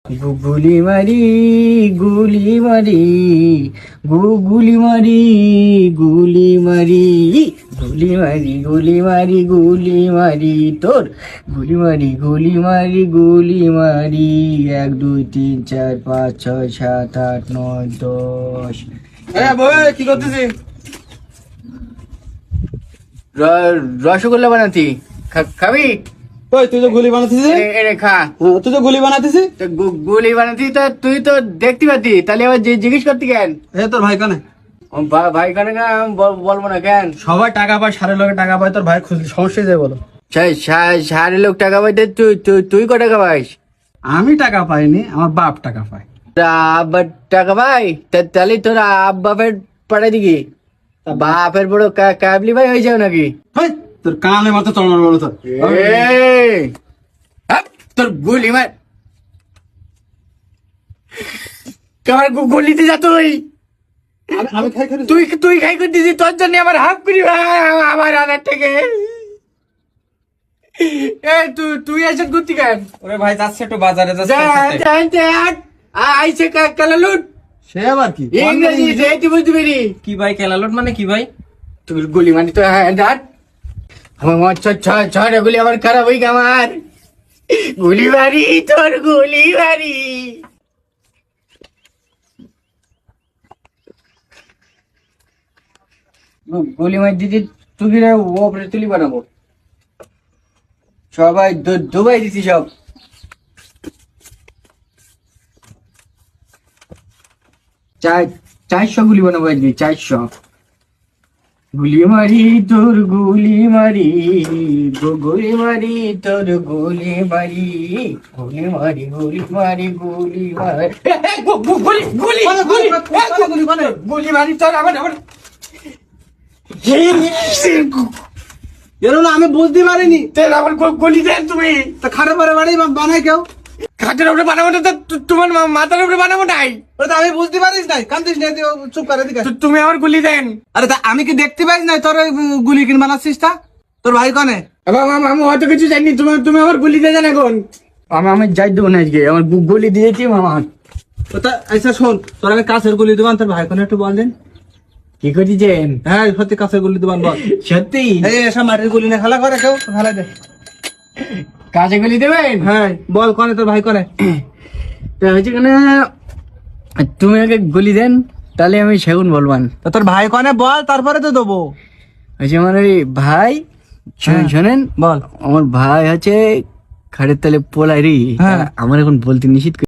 গুলি মারি গুলি মারি গুলি মারি গুলি মারি গুলি মারি গুলি মারি গুলি মারি তোর গুলি মারি গুলি মারি গুলি মারি 1 2 3 4 5 6 7 8 9 10। কি করতেছিস? রসগোল্লা বানাতি খাবি? ওই তুই তো গুলি বানাতেছিস। এরে খা। তুই তো গুলি বানাতেছিস। তো গুলি বানাতি তো তুই তো দেখতে পাতি, তাহলে আবার জিজ্ঞেস করতি কেন? তোর ভাই কানে ভাই কানে বলবো না কেন? সবাই টাকা পায়, সারের লোকে টাকা পায়, তোর ভাই খুঁজলে সমস্যা যায় বলো। সারে লোক টাকা পাইতে তুই ক টাকা পাইস? আমি টাকা পাইনি, আমার বাপ টাকা পায়। আব্বার টাকা পাই? তাহলে তোর আব্বাপের পাঠাই দিকি? বাপের বড় কাবলি ভাই হয়ে যাও নাকি? হেই, তোর কানে মাথা চড়ানো বলো তোর। তোর গুলি মার কার গুলিতে যা তুই। আমি খাই খাই তুই খাই করতেছিস, তোর জন্য আমার হাফ করি ভাই আমার আনার থেকে। তুই এসে ঘুরতি কেন? ওরে ভাই যাচ্ছে একটু বাজারে আইসে কালালুট। সে আবার কি ইংরেজি যেহেতু বুঝতে পারি। কি ভাই কেলালট মানে কি ভাই? তুই গুলি মানি তো ডাট আমার ছড়া গুলি আমার খারাপ হই আমার গুলি মারি তোর গুলি মারি। গুলি মারি দিদি তুই ওপরে তুলি বানাবো সবাই দুবাই দিছি সব। চারশো গুলি বানাবো আজকে 400 গুলি মারি তোর গুলি মারি গুলি মারি তোর গুলি মারি গুলি মারি গুলি মারি গুলি মারি গুলি গুলি গুলি মারি তোর আমার এরো না আমি বুঝতে পারিনি। তোর আমার গুলি দেন তুমি। তা খাটে পরে বাড়ি বানাই কেউ? খাটের উপরে বানাবো না তো তোমার মাথার উপরে বানাবো নাই। ওরে তা আমি বুঝতে পারিস নাই, কান্দিস নাই, তুই চুপ করে দিকে। তুমি আমার গুলি দেন। আরে তা আমি কি দেখতে পাইস নাই তোর ওই গুলি কিন বানাচ্ছিস তা? তোর ভাই কনে? আমি হয়তো কিছু জানি, তুমি আমার গুলি দিয়ে দেন এখন। আমি যাই দেবো না আজকে, আমার গুলি দিয়েছি আমার। তা আচ্ছা শোন, তোর আমি কাছের গুলি দেবান, তোর ভাই কনে একটু বলেন। কি করতেছেন? হ্যাঁ সত্যি কাছের গুলি দেবান বল। সত্যি? এই এসব মাটির গুলি না খেলা করে কেউ, খেলা দে। কাছে গুলি দেবেন? হ্যাঁ বল কনে তোর ভাই কনে? হয়েছে কেন তুমি আগে গুলি দেন, তাহলে আমি সেগুন বলবান। তা তোর ভাই কনে বল, তারপরে তো দেবো। হচ্ছে আমার ওই ভাই, শোনেন বল। আমার ভাই হচ্ছে খাটের তলে পোলারি। হ্যাঁ। আমার এখন বলতে নিষেধ